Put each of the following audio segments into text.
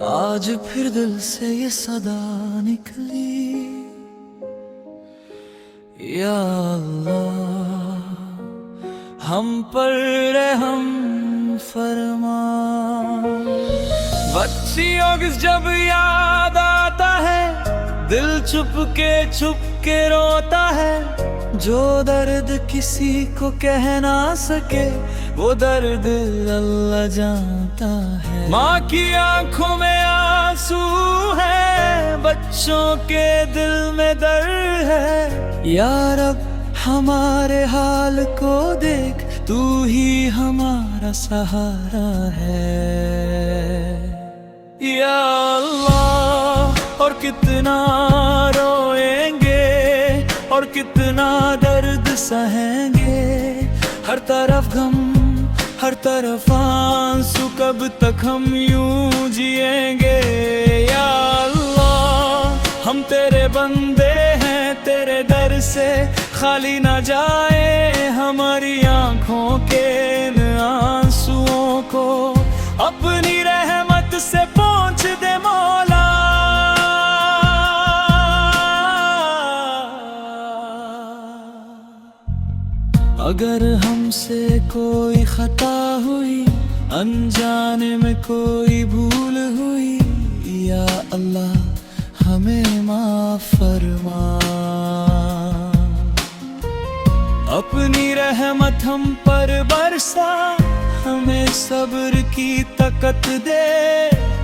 आज फिर दिल से ये सदा निकली, या अल्लाह हम पर रहम फरमा। बच्चियों की जब याद आता है, दिल छुप के रोता है। जो दर्द किसी को कह ना सके, वो दर्द अल्लाह जानता है। माँ की आंखों में आंसू है, बच्चों के दिल में दर्द है। या रब हमारे हाल को देख, तू ही हमारा सहारा है। या अल्लाह और कितना रोएंगे और कितना दर्द सहेंगे। हर तरफ गम, हर तरफ आंसू, कब तक हम यूं जिएंगे। या अल्लाह हम तेरे बंदे हैं, तेरे दर से खाली ना जाए हमारी आंखों के इन आंसुओं को। अपनी रहमत से पहुंच दे मौला। अगर हमसे कोई खता हुई, अनजाने में कोई भूल हुई, या अल्लाह हमें माफ फरमा। अपनी रहमत हम पर बरसा, हमें सब्र की ताकत दे।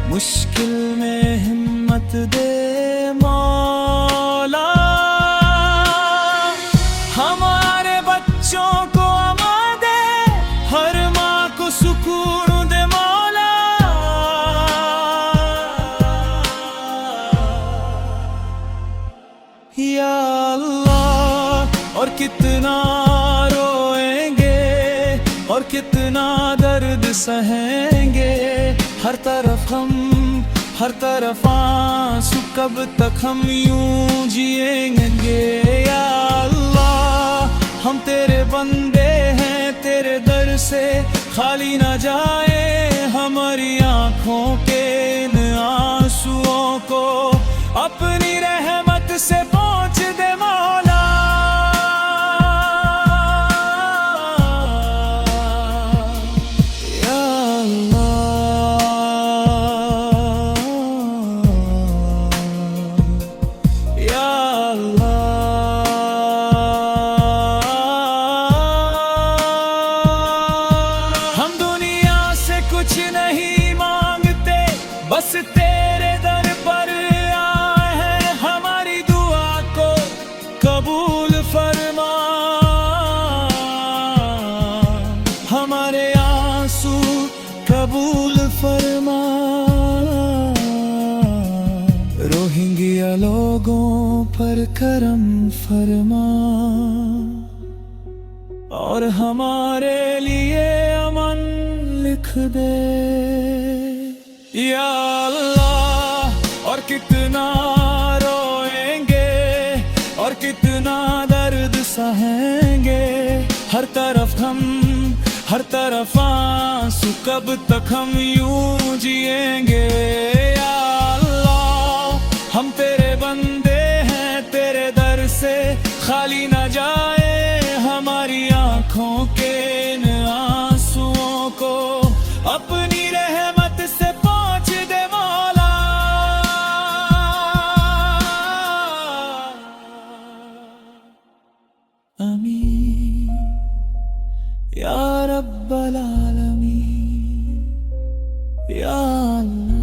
मुश्किल में हिम्मत दे मौला। हमारे बच्चों को अमा दे, हर माँ को सुकून दे मौला। या अल्लाह और कितना रोएंगे और कितना दर्द सहेंगे। हर तरफ हम, हर तरफ आंसू, कब तक हम यूं जिएंगे। या अल्लाह हम तेरे बंदे हैं, तेरे दर से खाली ना जाए हमारी आंखों के इन आंसुओं को। अपनी रहमत से पहुंच दे मौला। कुछ नहीं मांगते, बस तेरे दर पर आए हैं। हमारी दुआ को कबूल फरमा। हमारे आंसू कबूल फरमा। रोहिंग्या लोगों पर करम फरमा और हमारे लिए अमन लिख दे। या अल्लाह और कितना रोएंगे और कितना दर्द सहेंगे। हर तरफ हम, हर तरफ आंसू, कब तक हम यूं जिएंगे। या अल्लाह हम तेरे बंदे हैं, तेरे दर से खाली ना जाए हमारी आंखों के इन आंसुओं को। अपनी रहमत से पहुंच दे मौला। आमीन या रब्बल आलमीन। या अल्लाह।